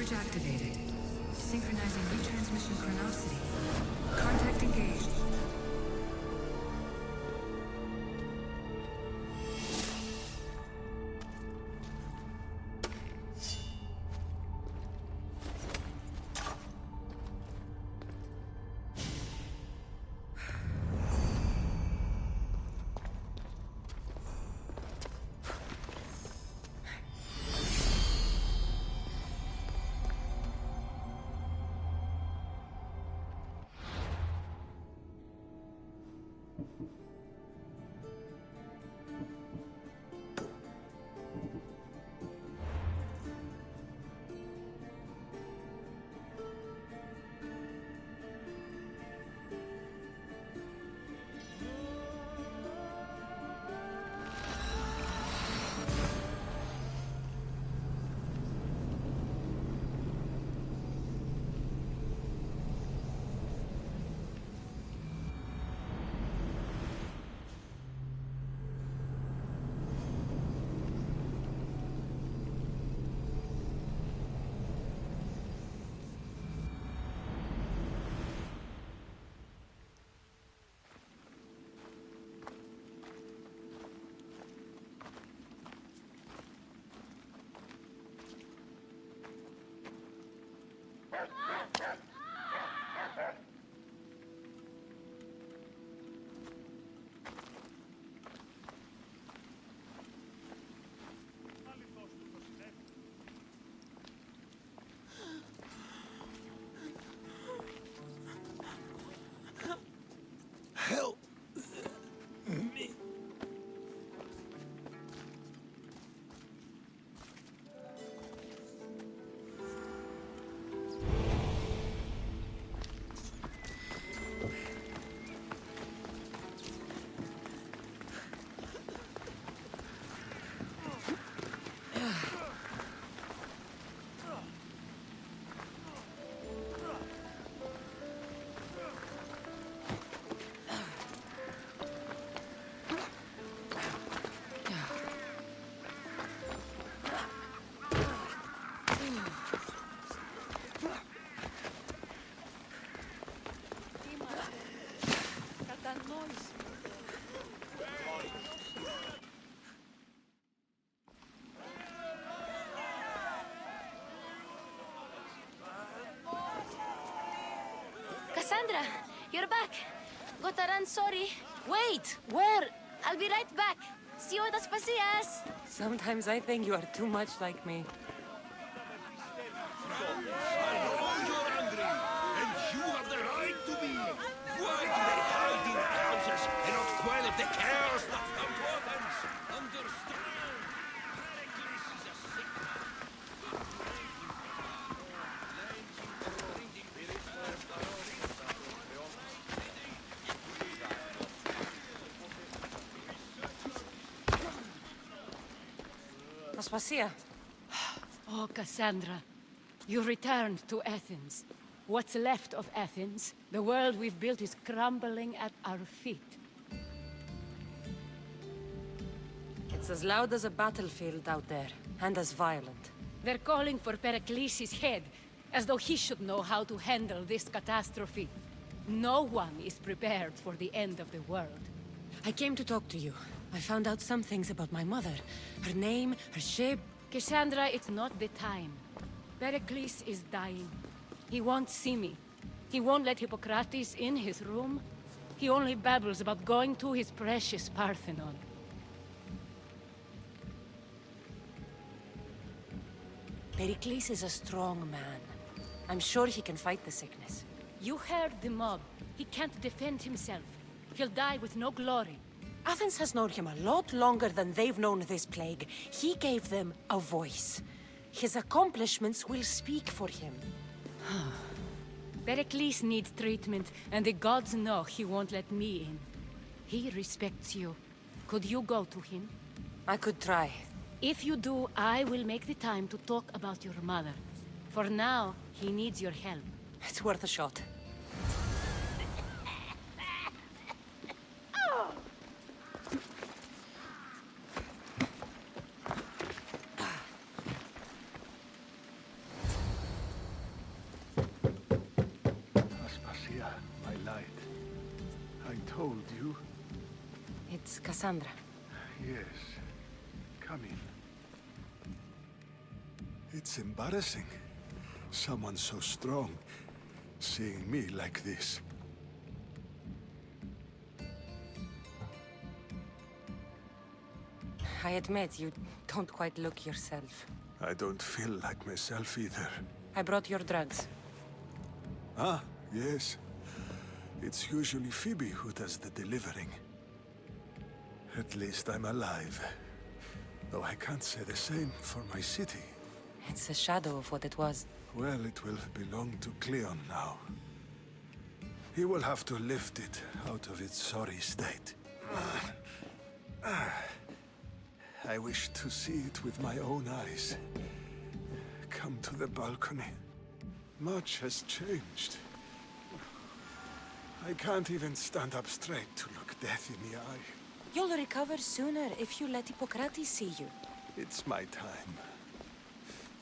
Forge activated. Synchronizing retransmission chronicity. Contact engaged. Help me. Cassandra, you're back. Gotta run, sorry. Wait, where? I'll be right back. See you at the Spasias. Sometimes I think you are too much like me. I know you're angry, and you have the right to be. Why do they hide in houses and not quell the chaos that's come to Athens? Understand? Pericles is a sick man. Aspasia. Oh, Cassandra, you returned to Athens. What's left of Athens, the world we've built is crumbling at our feet. It's as loud as a battlefield out there, and as violent. They're calling for Pericles' head, as though he should know how to handle this catastrophe. No one is prepared for the end of the world. I came to talk to you. I found out some things about my mother. Her name, her shape. Cassandra, it's not the time. Pericles is dying. He won't see me. He won't let Hippocrates in his room. He only babbles about going to his precious Parthenon. Pericles is a strong man. I'm sure he can fight the sickness. You heard the mob. He can't defend himself. He'll die with no glory. Athens has known him a lot longer than they've known this plague. He gave them a voice. His accomplishments will speak for him. Pericles needs treatment, and the gods know he won't let me in. He respects you. Could you go to him? I could try. If you do, I will make the time to talk about your mother. For now, he needs your help. It's worth a shot. told you? It's Cassandra. Yes. Come in. It's embarrassing. Someone so strong seeing me like this. I admit you don't quite look yourself. I don't feel like myself either. I brought your drugs. Ah, yes. It's usually Phoebe who does the delivering. At least I'm alive. Though I can't say the same for my city. It's a shadow of what it was. Well, it will belong to Cleon now. He will have to lift it out of its sorry state. I wish to see it with my own eyes. Come to the balcony. Much has changed. I can't even stand up straight to look death in the eye. You'll recover sooner if you let Hippocrates see you. It's my time.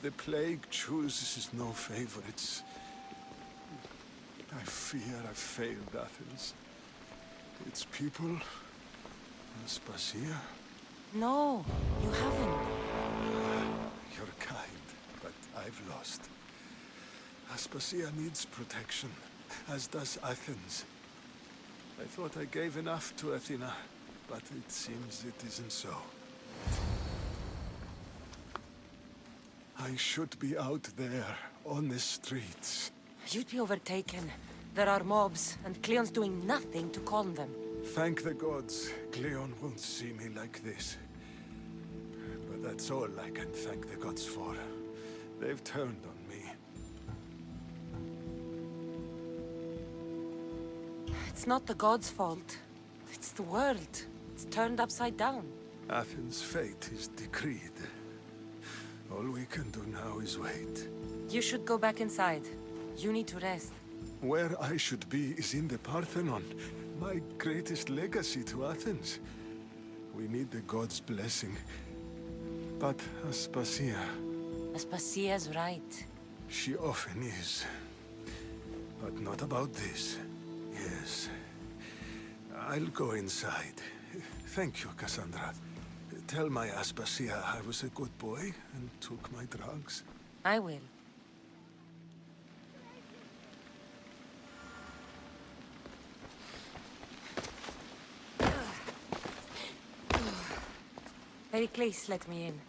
The plague chooses no favorites. I fear I've failed Athens. Its people, Aspasia. No, you haven't. You're kind, but I've lost. Aspasia needs protection, as does Athens. I thought I gave enough to Athena, but it seems it isn't so. I should be out there, on the streets. You'd be overtaken. There are mobs, and Cleon's doing nothing to calm them. Thank the gods, Cleon won't see me like this. But that's all I can thank the gods for. They've turned on me. It's not the gods' fault. It's the world. It's turned upside down. Athens' fate is decreed. All we can do now is wait. You should go back inside. You need to rest. Where I should be is in the Parthenon, my greatest legacy to Athens. We need the gods' blessing. But Aspasia, Aspasia's right. she often is. But not about this. Yes. I'll go inside. Thank you, Cassandra. Tell my Aspasia I was a good boy and took my drugs. I will. Pericles let me in.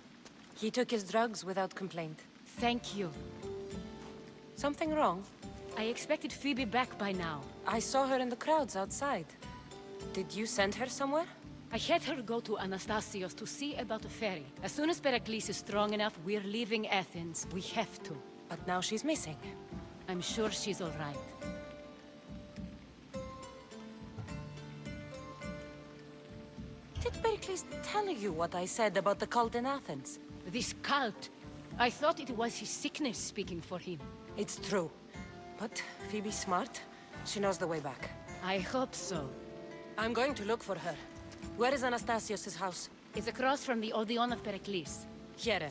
He took his drugs without complaint. Thank you. Something wrong? I expected Phoebe back by now. I saw her in the crowds outside. Did you send her somewhere? I had her go to Anastasios to see about a ferry. As soon as Pericles is strong enough, we're leaving Athens. We have to. But now she's missing. I'm sure she's all right. Did Pericles tell you what I said about the cult in Athens? This cult, I thought it was his sickness speaking for him. It's true. But Phoebe's smart. She knows the way back. I hope so. I'm going to look for her. Where is Anastasios' house? It's across from the Odeon of Pericles. Here.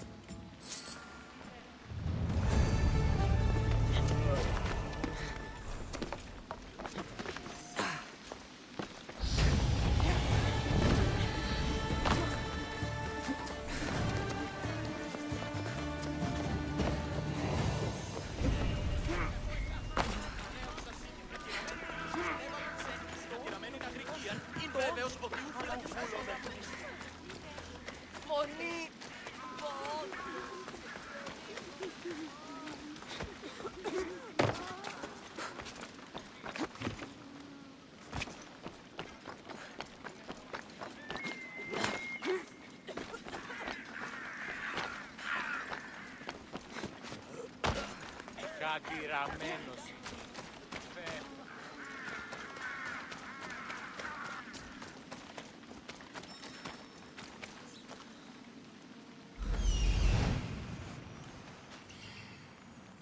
Κατηραμένος.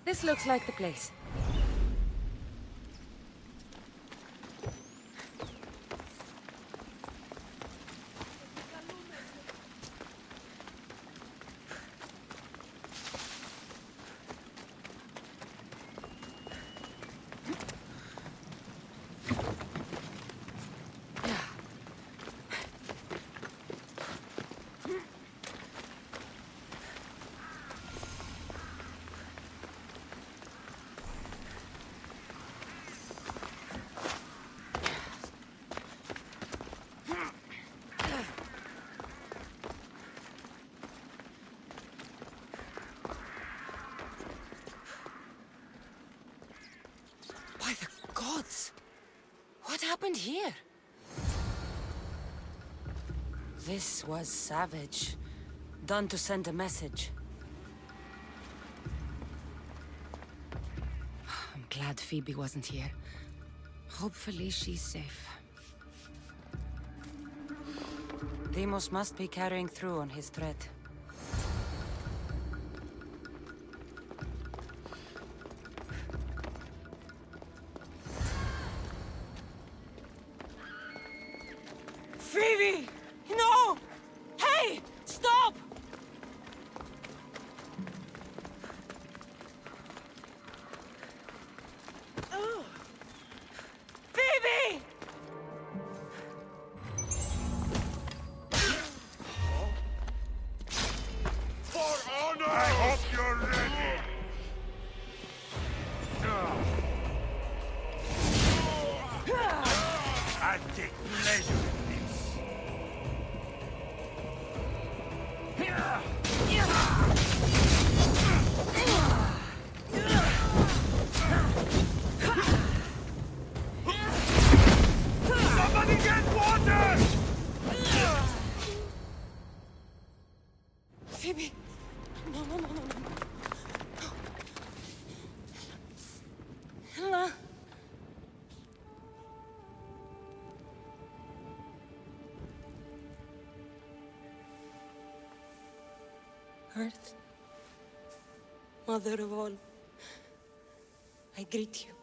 This looks like the place. gods! What happened here? This was savage. Done to send a message. I'm glad Phoebe wasn't here. Hopefully she's safe. Deimos must be carrying through on his threat. Phoebe! No! Hey! Stop! Phoebe! For honor! I hope you're ready! I take pleasure in this. Somebody get water! Phoebe! No, no, no, no, no. Hello? Earth, Mother of all, I greet you.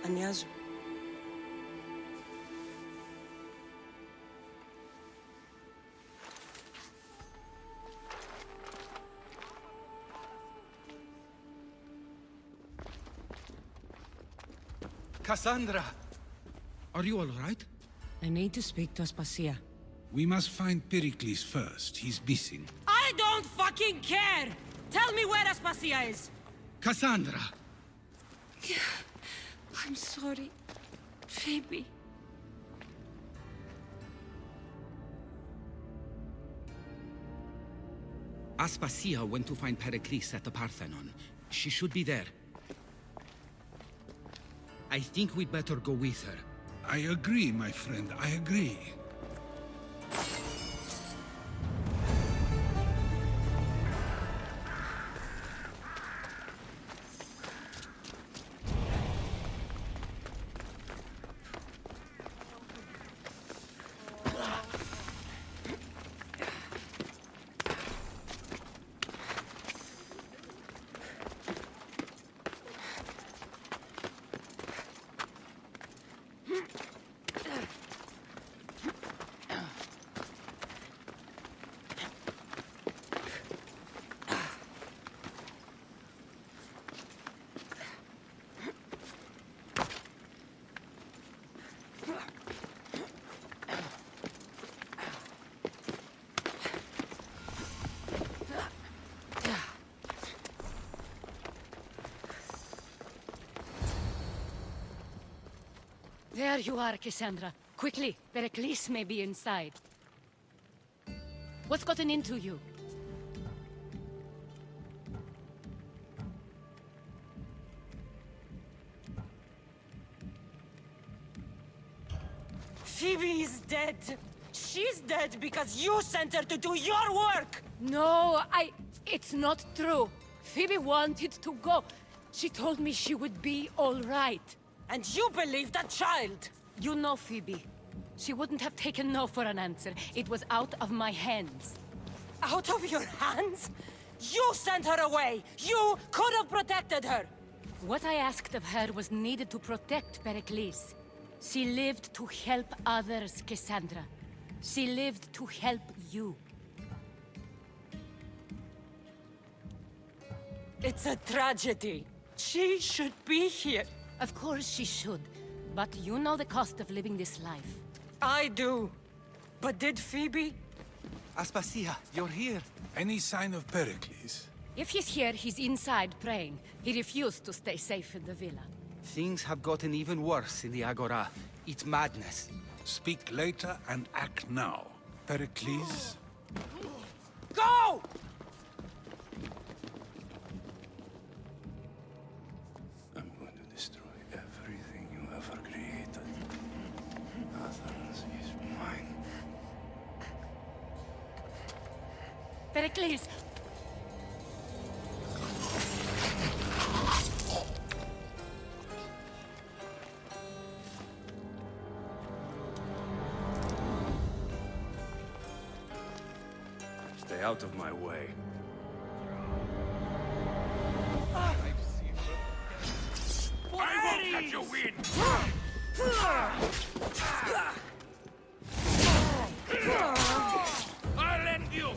Anyazu. Cassandra! Are you all right? I need to speak to Aspasia. We must find Pericles first. He's missing. I don't fucking care! Tell me where Aspasia is! Cassandra! I'm sorry, Phoebe. Aspasia went to find Pericles at the Parthenon. She should be there. I think we'd better go with her. I agree, my friend. I agree. There you are, Cassandra. Quickly, Pericles may be inside. What's gotten into you? Phoebe is dead. She's dead because you sent her to do your work! No, it's not true. Phoebe wanted to go. She told me she would be all right. And you believe that child! You know Phoebe. She wouldn't have taken no for an answer. It was out of my hands. Out of your hands? You sent her away! You could have protected her! What I asked of her was needed to protect Pericles. She lived to help others, Cassandra. She lived to help you. It's a tragedy. She should be here. Of course she should. But you know the cost of living this life. I do. But did Phoebe? Aspasia, you're here. Any sign of Pericles? If he's here, he's inside praying. He refused to stay safe in the villa. Things have gotten even worse in the Agora. It's madness. Speak later and act now. Pericles? Go! I'm going to destroy everything you ever created. Athens is mine. Pericles! Stay out of my way. I won't let you win! I'll end you!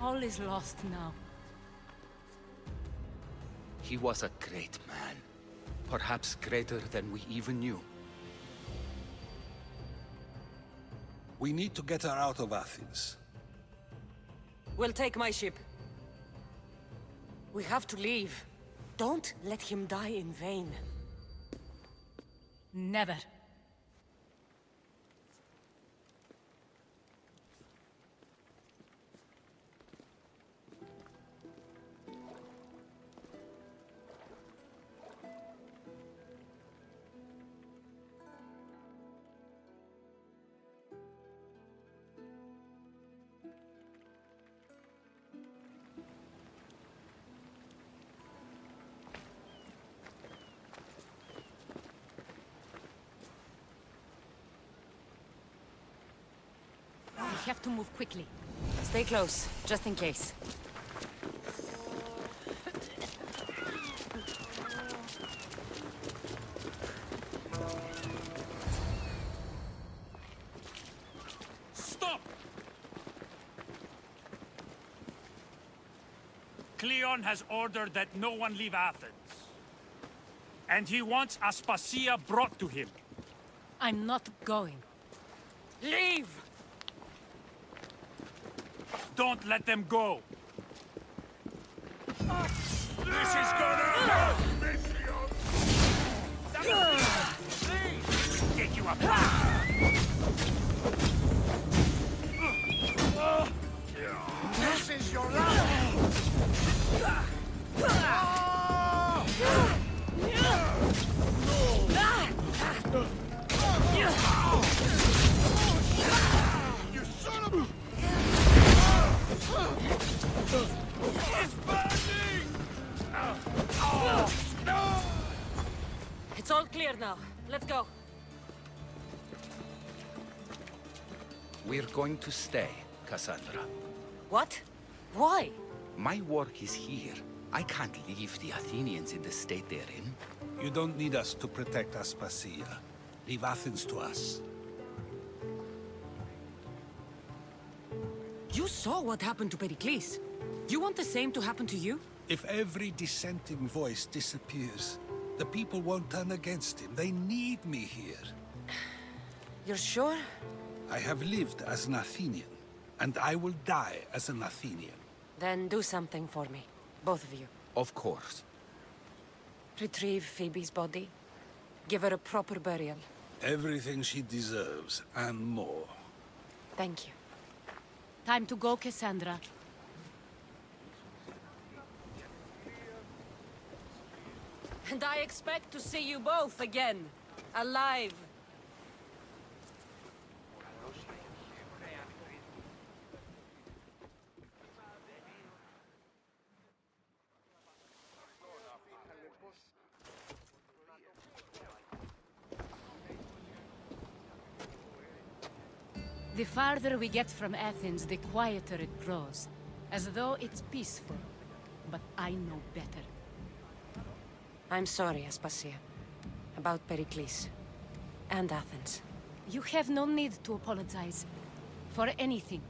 All is lost now. He was a great man. Perhaps greater than we even knew. We need to get her out of Athens. We'll take my ship. We have to leave. Don't let him die in vain. Never. We have to move quickly. Stay close, just in case. Stop! Cleon has ordered that no one leave Athens. And he wants Aspasia brought to him. I'm not going. Leave! Don't let them go. This is gonna get you apart. This is your You son of a... It's burning! No! It's all clear now. Let's go. We're going to stay, Cassandra. What? Why? My work is here. I can't leave the Athenians in the state they're in. You don't need us to protect Aspasia. Leave Athens to us. You saw what happened to Pericles. You want the same to happen to you? If every dissenting voice disappears, the people won't turn against him. They need me here. You're sure? I have lived as an Athenian, and I will die as an Athenian. Then do something for me. Both of you. Of course. Retrieve Phoebe's body. Give her a proper burial. Everything she deserves, and more. Thank you. Time to go, Cassandra. And I expect to see you both again. Alive. The farther we get from Athens, the quieter it grows. As though it's peaceful. But I know better. I'm sorry, Aspasia. About Pericles. And Athens. You have no need to apologize. For anything.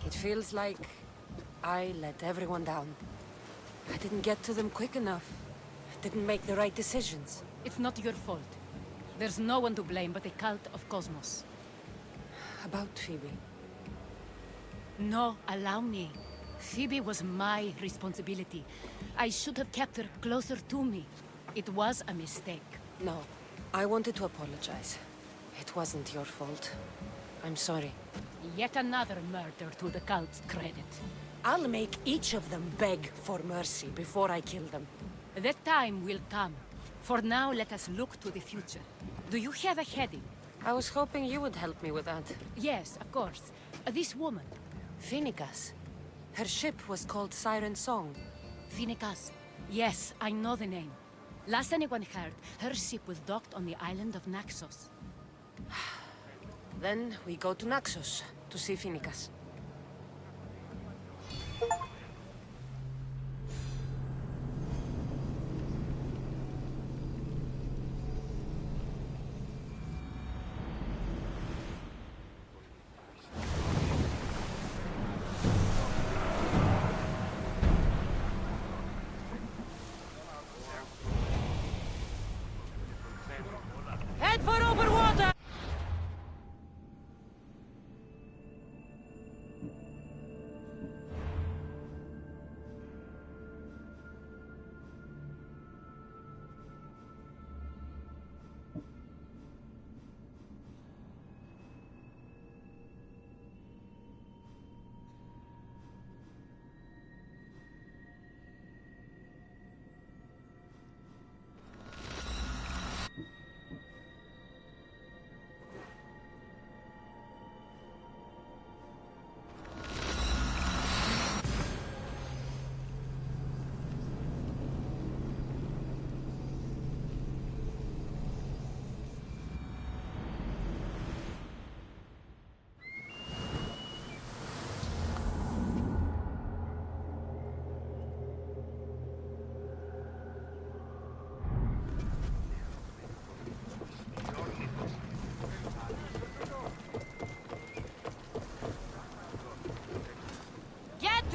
It feels like I let everyone down. I didn't get to them quick enough. I didn't make the right decisions. It's not your fault. There's no one to blame but the cult of Cosmos. About Phoebe. No, allow me. Phoebe was my responsibility. I should have kept her closer to me. It was a mistake. No, I wanted to apologize. It wasn't your fault. I'm sorry. Yet another murder to the cult's credit. I'll make each of them beg for mercy before I kill them. That time will come. For now, let us look to the future. Do you have a heading? I was hoping you would help me with that. Yes, of course. This woman. Phoenicas. Her ship was called Siren Song. Phoenicas. Yes, I know the name. Last anyone heard, her ship was docked on the island of Naxos. Then we go to Naxos to see Phoenicas. Head for open water!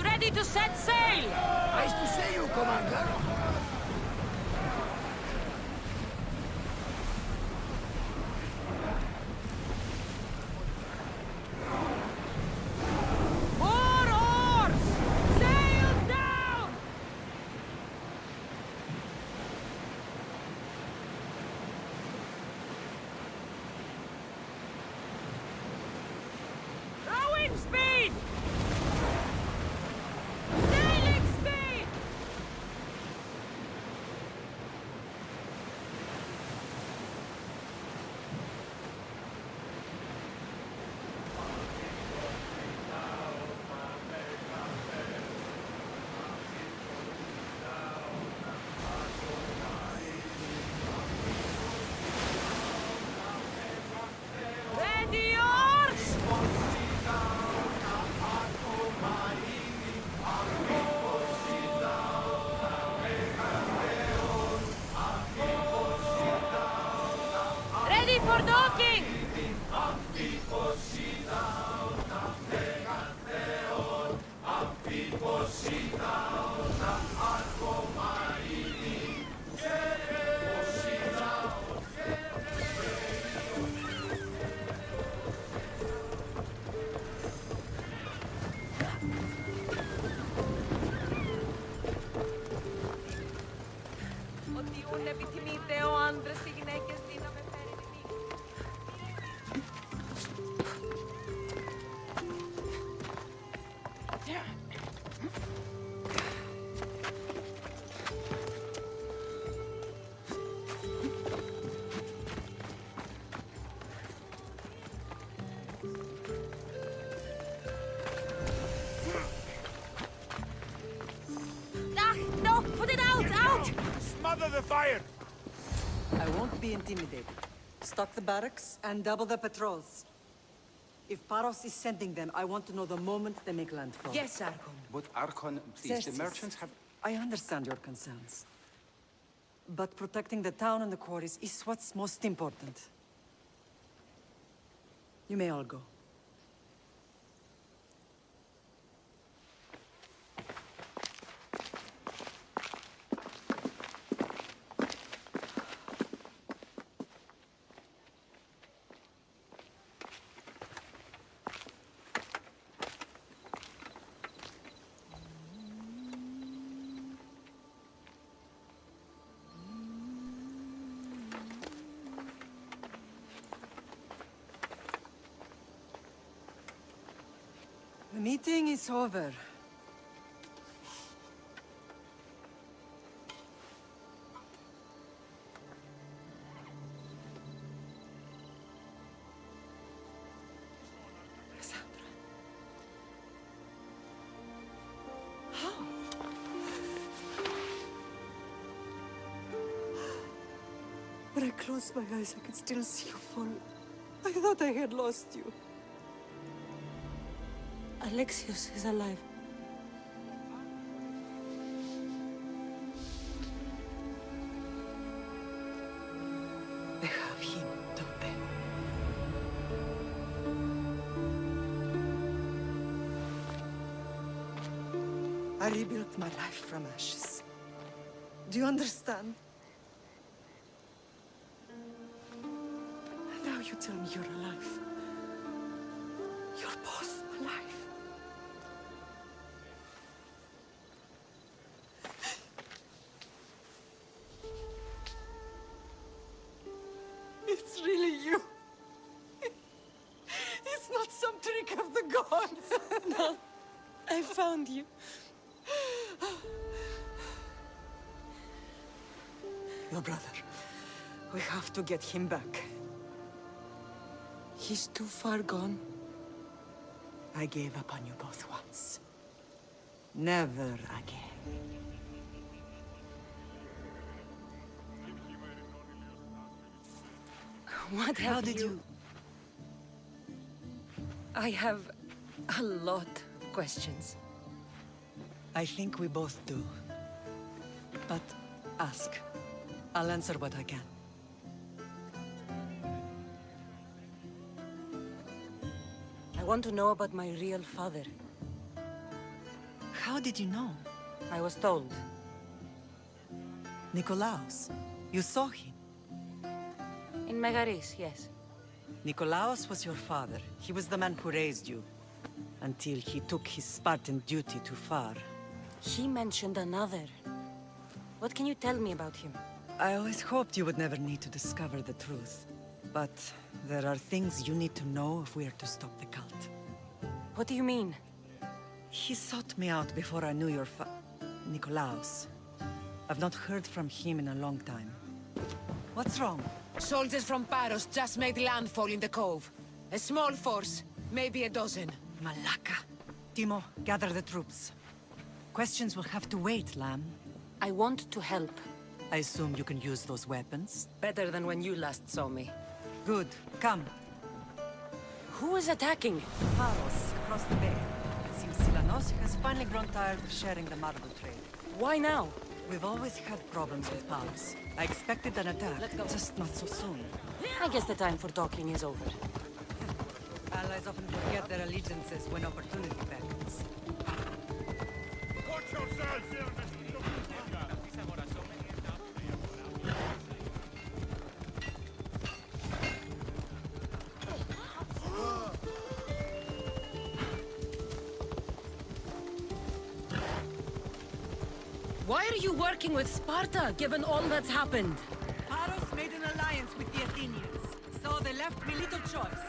Ready to set sail! Nice to see you, Commander. More oars! Sail down! Rowing speed! Sailing speed! Ready, oars! Ready for docking! Ότι ούτε επιθυμείτε ο άντρας οι γυναίκες δύναμη φέρει No! Put it out! Out! Smother the fire. I won't be intimidated. Stock the barracks and double the patrols. If Paros is sending them, I want to know the moment they make landfall. Yes, Archon. But Archon, please, the Xerxes, merchants have... I understand your concerns. But protecting the town and the quarries is what's most important. You may all go. The meeting is over. Cassandra. How? When I closed my eyes, I could still see you fall. I thought I had lost you. Alexios is alive. They have him, don't they? I rebuilt my life from ashes. Do you understand? And now you tell me you're alive. You're both alive. It's really you. It's not some trick of the gods. No, I found you. Your brother. We have to get him back. He's too far gone. I gave up on you both once. Never again. What How have did you... I have a lot of questions. I think we both do. But ask. I'll answer what I can. I want to know about my real father. How did you know? I was told. Nikolaos. You saw him. In Megaris, yes. Nikolaos was your father. He was the man who raised you. Until he took his Spartan duty too far. He mentioned another. What can you tell me about him? I always hoped you would never need to discover the truth. But there are things you need to know if we are to stop the cult. What do you mean? He sought me out before I knew your Nikolaos. I've not heard from him in a long time. What's wrong? Soldiers from Paros just made landfall in the cove. A small force, maybe a dozen. Malaka. Timo, gather the troops. Questions will have to wait, Lamb. I want to help. I assume you can use those weapons? Better than when you last saw me. Good. Come. Who is attacking? Paros, across the bay. It seems Silanos has finally grown tired of sharing the marble trade. Why now? We've always had problems with Paros. I expected an attack, just not so soon. I guess the time for talking is over. Allies often forget their allegiances when opportunity beckons. Watch yourselves here, Why are you working with Sparta, given all that's happened? Paros made an alliance with the Athenians, so they left me little choice.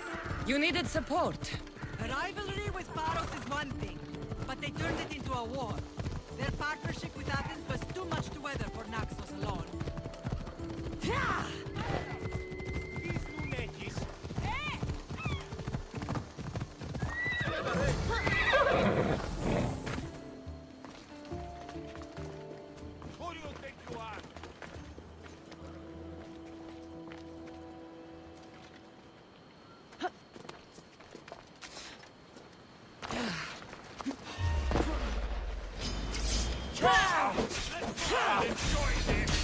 You needed support. A rivalry with Paros is one thing, but they turned it into a war. Their partnership with Athens was too much to weather for Naxos alone. Who do you think you are? enjoy this!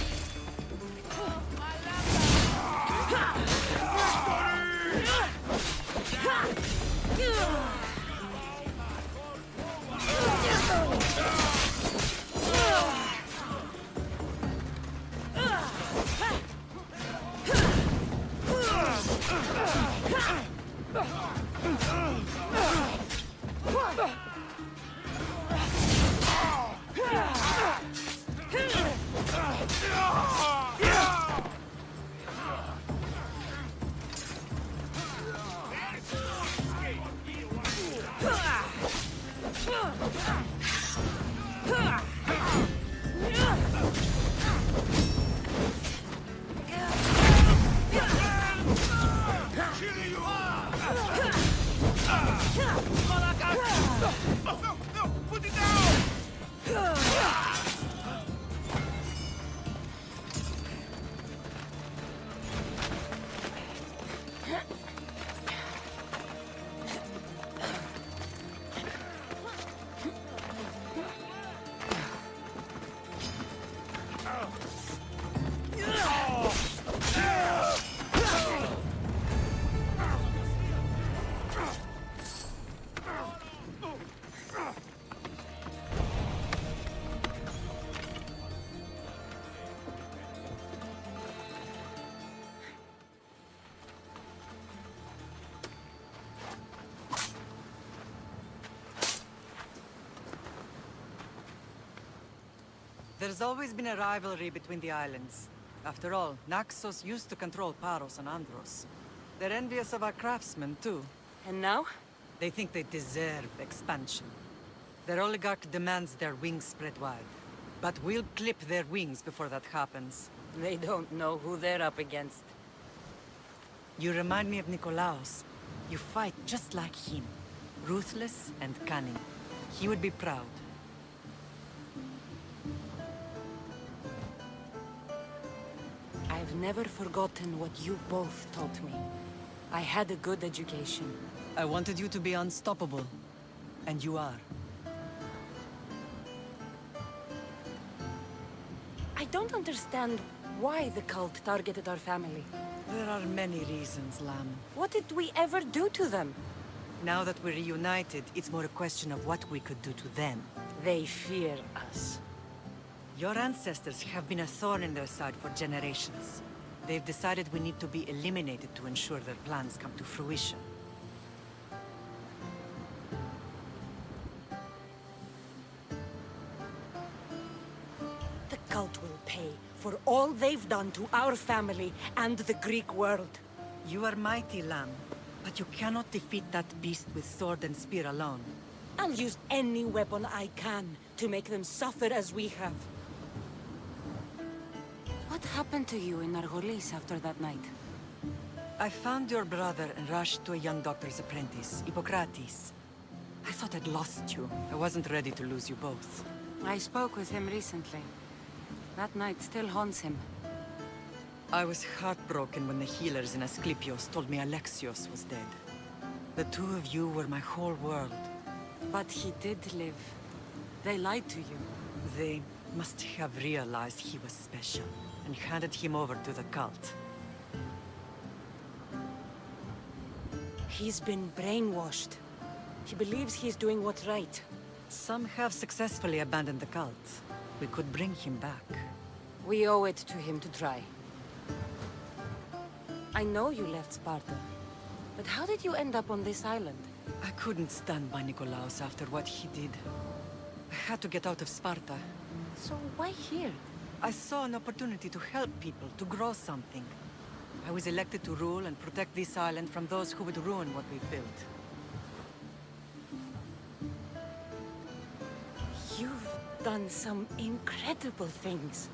There's always been a rivalry between the islands. After all, Naxos used to control Paros and Andros. They're envious of our craftsmen, too. And now? They think they deserve expansion. Their oligarch demands their wings spread wide. But we'll clip their wings before that happens. They don't know who they're up against. You remind me of Nikolaos. You fight just like him. Ruthless and cunning. He would be proud. I've never forgotten what you both taught me. I had a good education. I wanted you to be unstoppable. And you are. I don't understand why the cult targeted our family. There are many reasons, Lam. What did we ever do to them? Now that we're reunited, it's more a question of what we could do to them. They fear us. Your ancestors have been a thorn in their side for generations. They've decided we need to be eliminated to ensure their plans come to fruition. The cult will pay for all they've done to our family and the Greek world. You are mighty, Lam, but you cannot defeat that beast with sword and spear alone. I'll use any weapon I can to make them suffer as we have. What happened to you in Argolis after that night? I found your brother and rushed to a young doctor's apprentice, Hippocrates. I thought I'd lost you. I wasn't ready to lose you both. I spoke with him recently. That night still haunts him. I was heartbroken when the healers in Asclepios told me Alexios was dead. The two of you were my whole world. But he did live. They lied to you. They must have realized he was special and handed him over to the cult. He's been brainwashed. He believes he's doing what's right. Some have successfully abandoned the cult. We could bring him back. We owe it to him to try. I know you left Sparta, but how did you end up on this island? I couldn't stand by Nikolaos after what he did. I had to get out of Sparta. So why here? I saw an opportunity to help people, to grow something. I was elected to rule and protect this island from those who would ruin what we've built. You've done some incredible things.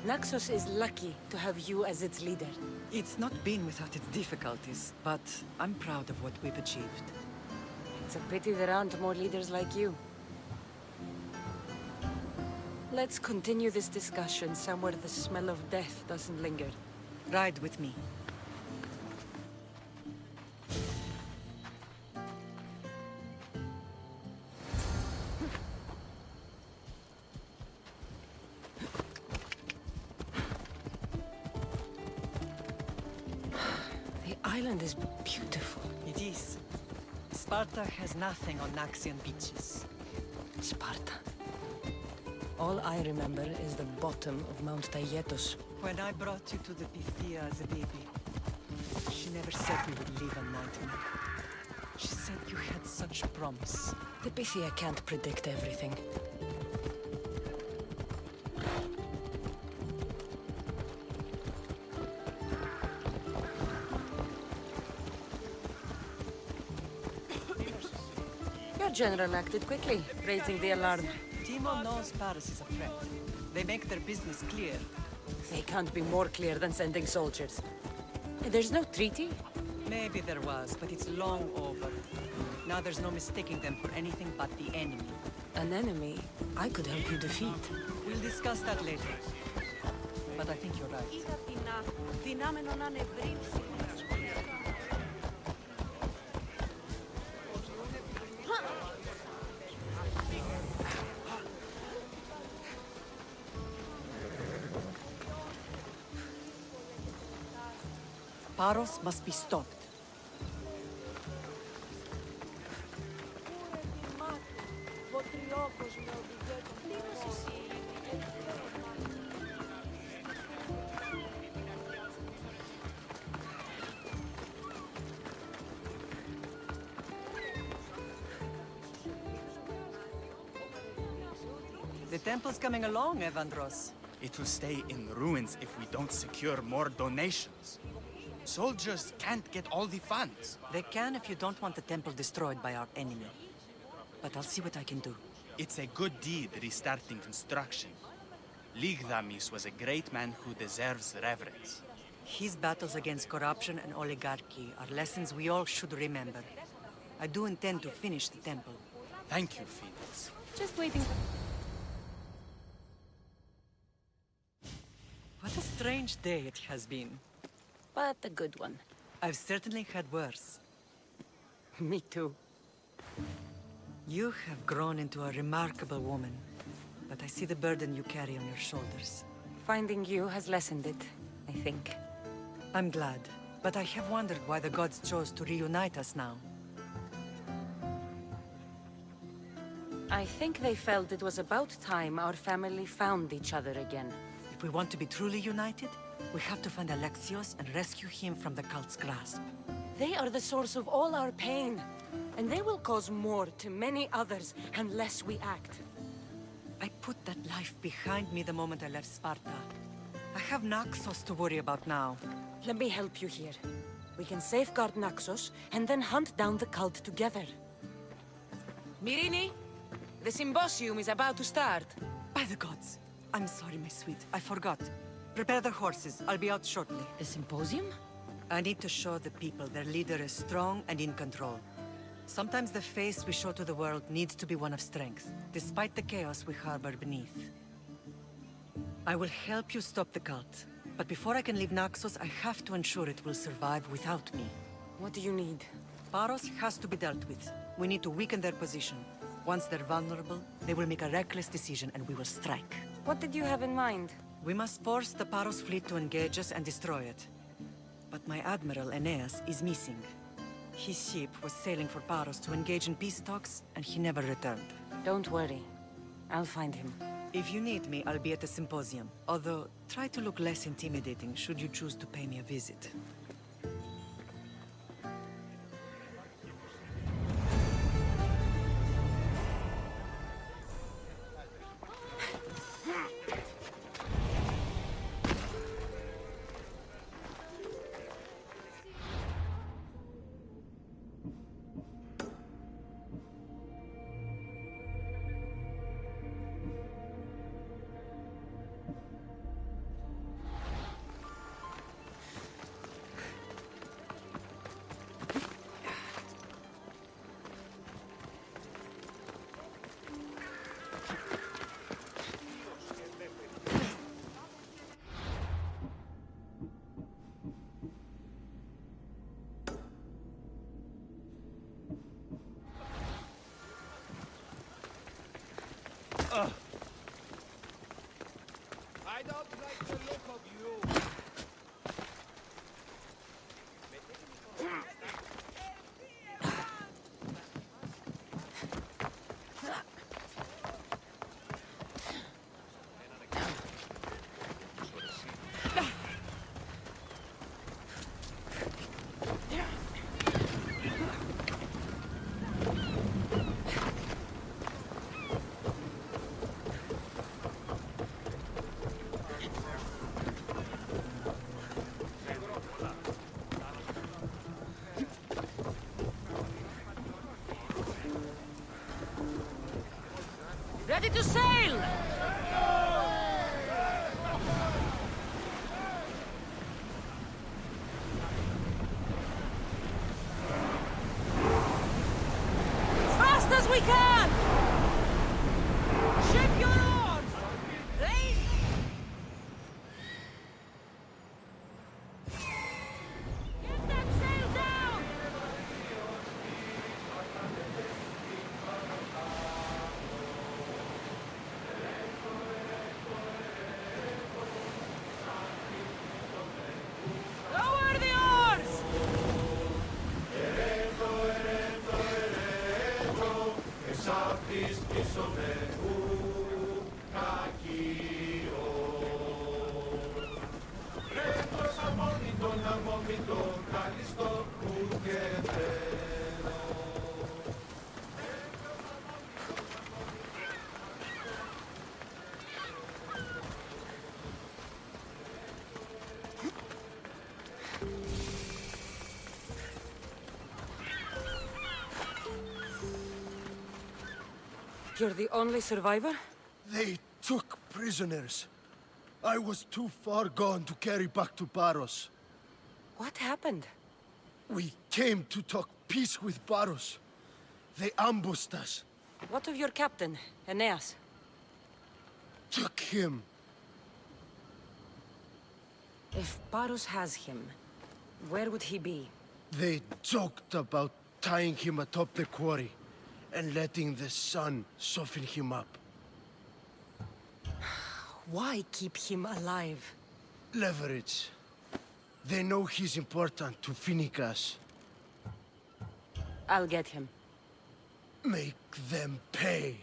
Naxos is lucky to have you as its leader. It's not been without its difficulties, but I'm proud of what we've achieved. It's a pity there aren't more leaders like you. Let's continue this discussion somewhere the smell of death doesn't linger. Ride with me. island is beautiful. It is. Sparta has nothing on Naxian beaches. Sparta. All I remember is the bottom of Mount Taygetos. When I brought you to the Pythia as a baby, she never said we would live a nightmare. She said you had such promise. The Pythia can't predict everything. Your general acted quickly, raising the alarm. Timo knows Paris is a threat. They make their business clear. They can't be more clear than sending soldiers. There's no treaty? Maybe there was, but it's long over. Now there's no mistaking them for anything but the enemy. An enemy I could help you defeat. We'll discuss that later. But I think you're right. Paros must be stopped. The temple's coming along, Evandros. It will stay in ruins if we don't secure more donations. Soldiers can't get all the funds. They can if you don't want the temple destroyed by our enemy. But I'll see what I can do. It's a good deed restarting construction. Ligdamis was a great man who deserves reverence. His battles against corruption and oligarchy are lessons we all should remember. I do intend to finish the temple. Thank you, Phoenix. Just waiting for... What a strange day it has been. But a good one. I've certainly had worse. Me too. You have grown into a remarkable woman, but I see the burden you carry on your shoulders. Finding you has lessened it, I think. I'm glad, but I have wondered why the gods chose to reunite us now. I think they felt it was about time our family found each other again. If we want to be truly united, we have to find Alexios and rescue him from the cult's grasp. They are the source of all our pain, and they will cause more to many others unless we act. I put that life behind me the moment I left Sparta. I have Naxos to worry about now. Let me help you here. We can safeguard Naxos and then hunt down the cult together. Mirini, the symposium is about to start. By the gods! I'm sorry, my sweet. I forgot. Prepare the horses. I'll be out shortly. The symposium? I need to show the people their leader is strong and in control. Sometimes the face we show to the world needs to be one of strength, despite the chaos we harbor beneath. I will help you stop the cult, but before I can leave Naxos, I have to ensure it will survive without me. What do you need? Paros has to be dealt with. We need to weaken their position. Once they're vulnerable, they will make a reckless decision and we will strike. What did you have in mind? We must force the Paros fleet to engage us and destroy it. But my admiral, Aeneas, is missing. His ship was sailing for Paros to engage in peace talks, and he never returned. Don't worry. I'll find him. If you need me, I'll be at the symposium. Although, try to look less intimidating should you choose to pay me a visit. I don't like the look of you. Ready to sail! Fast as we can! Ship your oars! Raise! Get that sail down! Lower the oars! You're the only survivor? They took prisoners. I was too far gone to carry back to Baros. What happened? We came to talk peace with Baros. They ambushed us. What of your captain, Aeneas? Took him. If Baros has him, where would he be? They joked about tying him atop the quarry and letting the sun soften him up. Why keep him alive? Leverage. They know he's important to Finicas. I'll get him. Make them pay.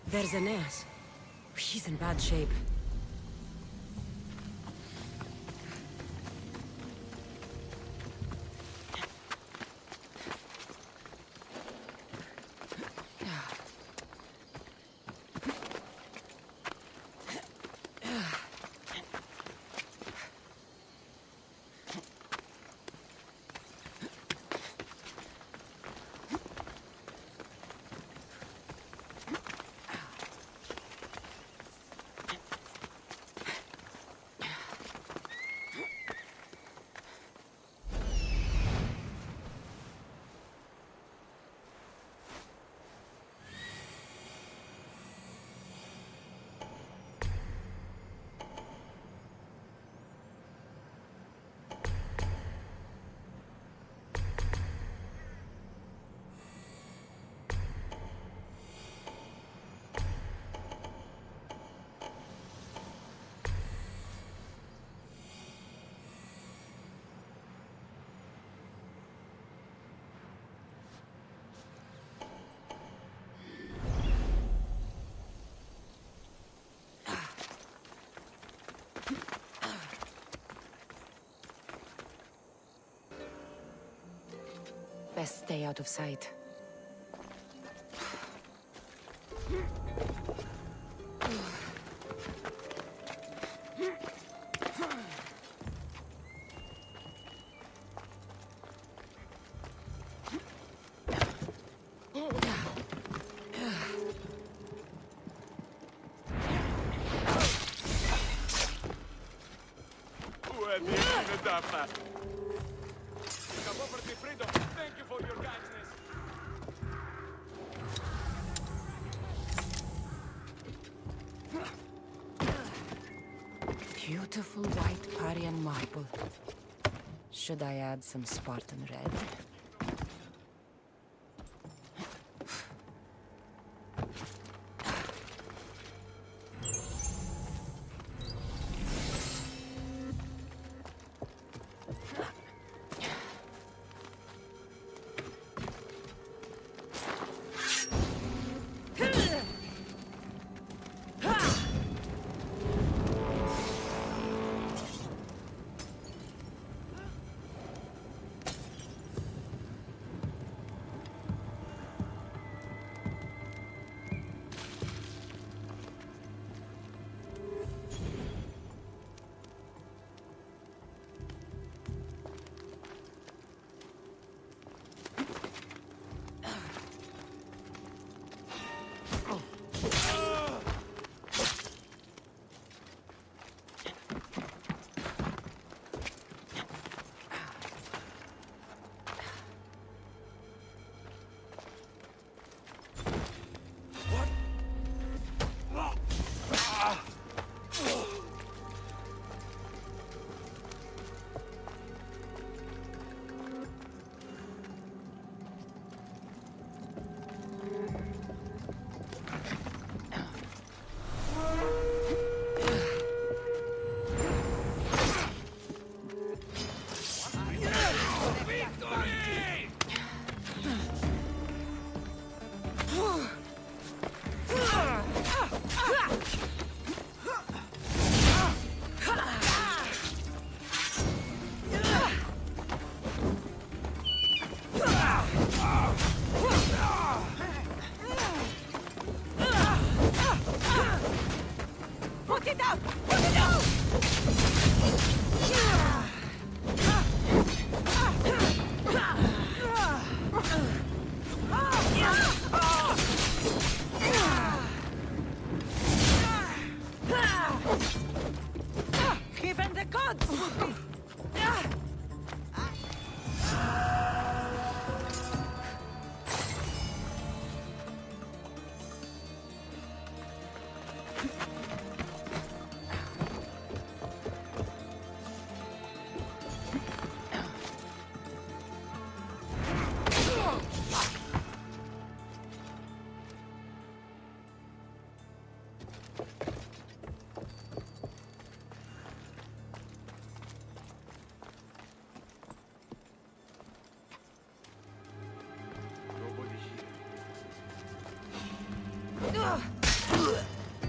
There's Aeneas. He's in bad shape. Best stay out of sight. Thank you for your kindness. Beautiful white Parian marble. Should I add some Spartan red?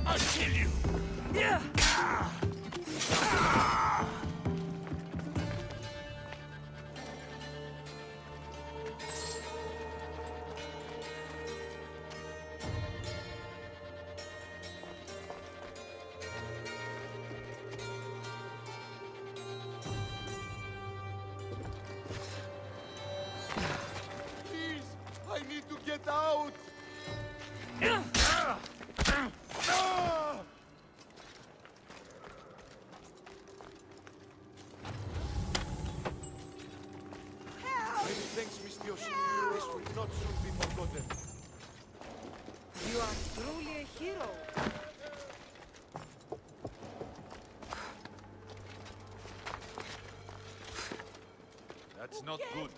I'll kill you! Please, I need to get out! Many thanks, Miss Yoshi. This will not soon be forgotten. You are truly a hero. That's not good.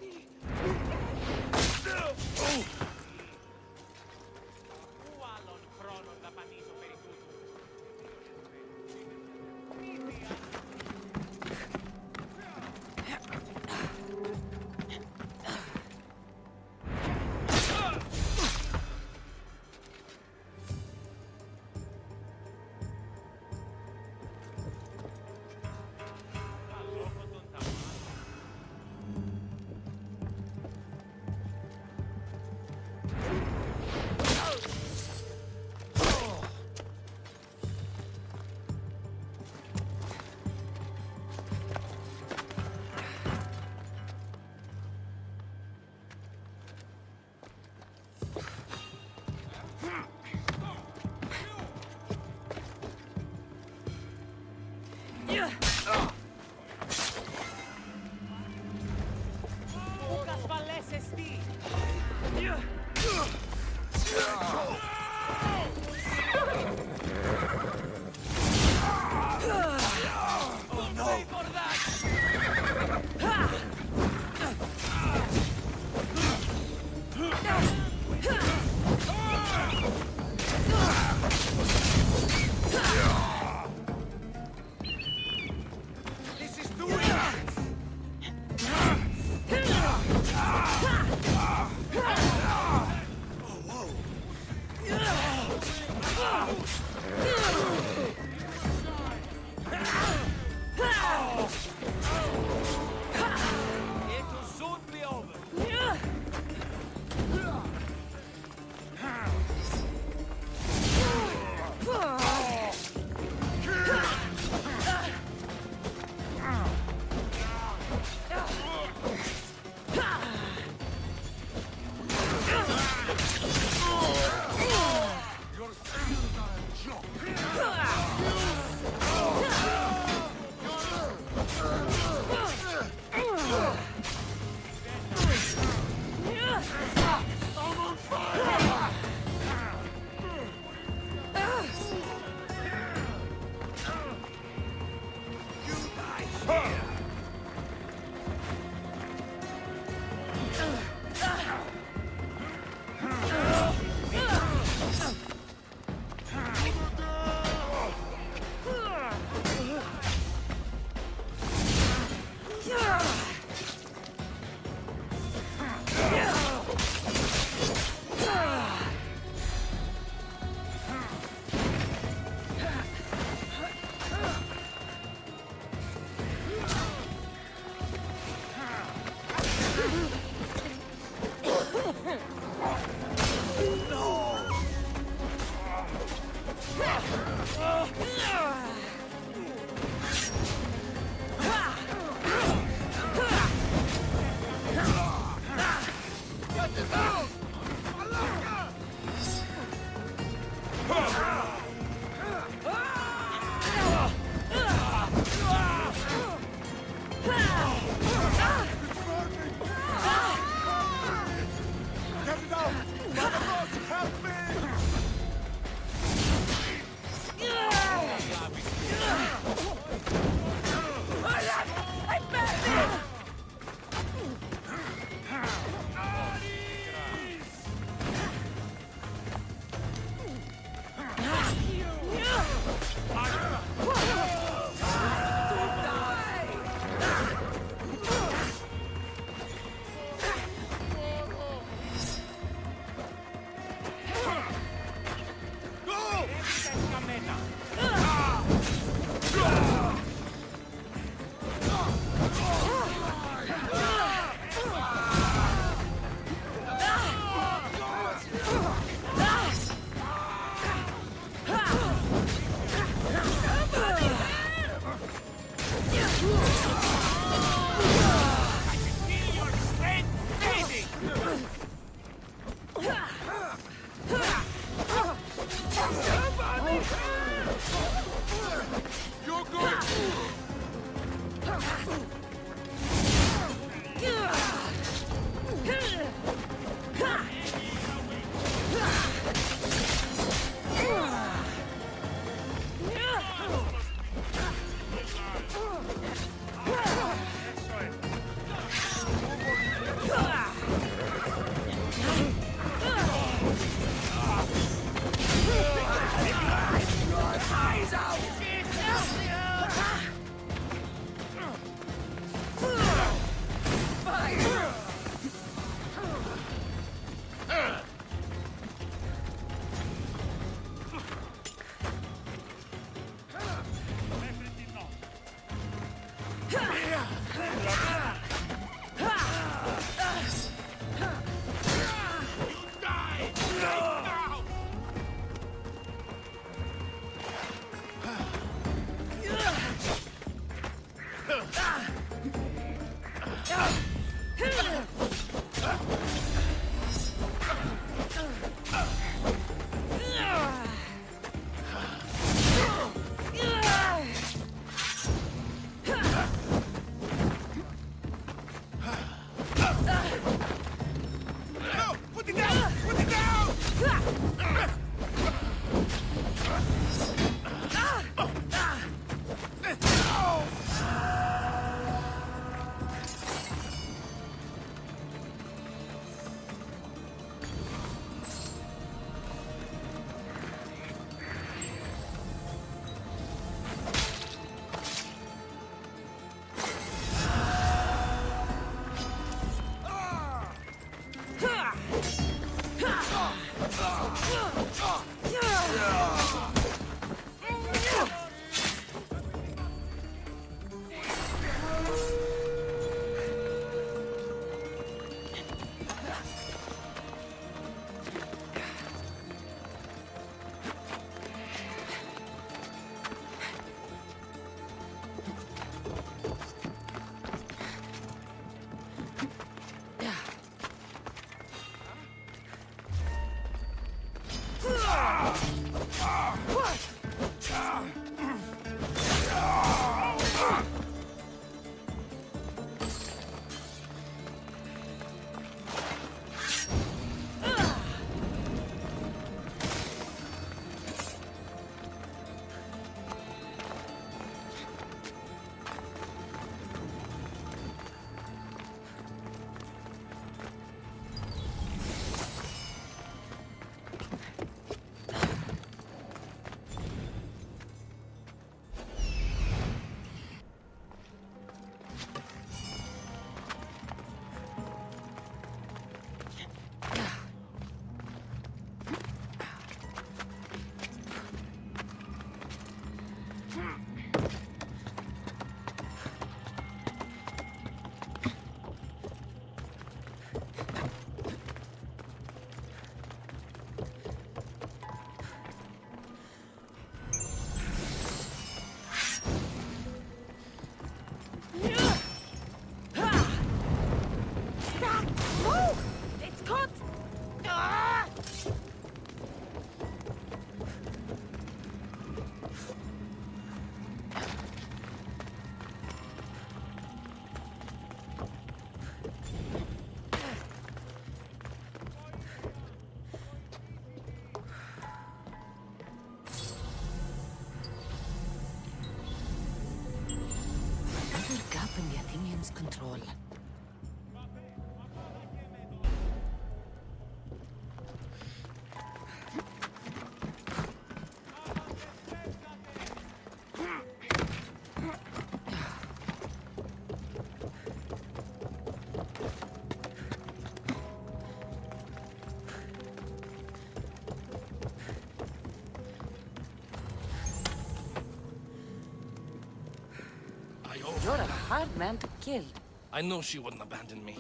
hard man to kill. I knew she wouldn't abandon me.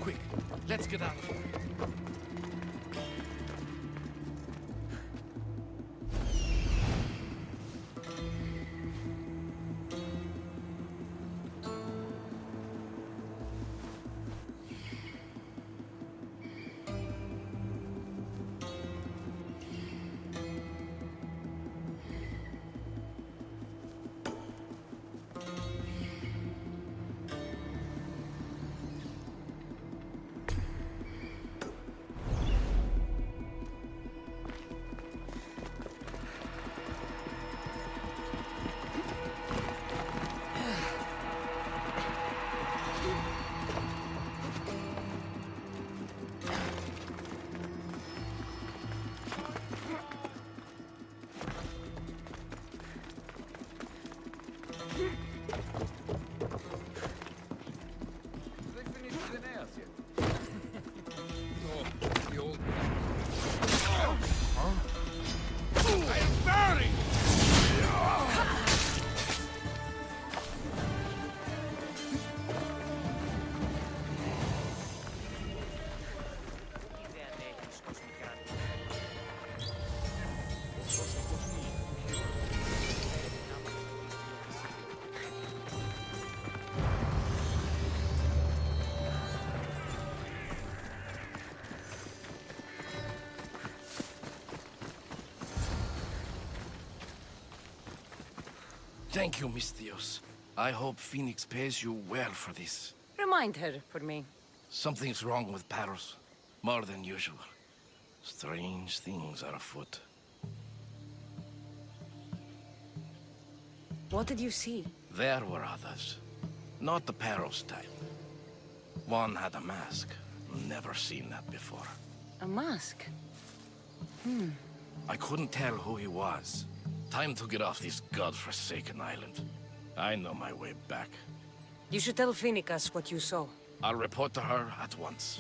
Quick, let's get out of here. Thank you, Miss Theos. I hope Phoenix pays you well for this. Remind her for me. Something's wrong with Paros. More than usual. Strange things are afoot. What did you see? There were others. Not the Paros type. One had a mask. Never seen that before. A mask? I couldn't tell who he was. Time to get off this godforsaken island. I know my way back. You should tell Phoenix what you saw. I'll report to her at once.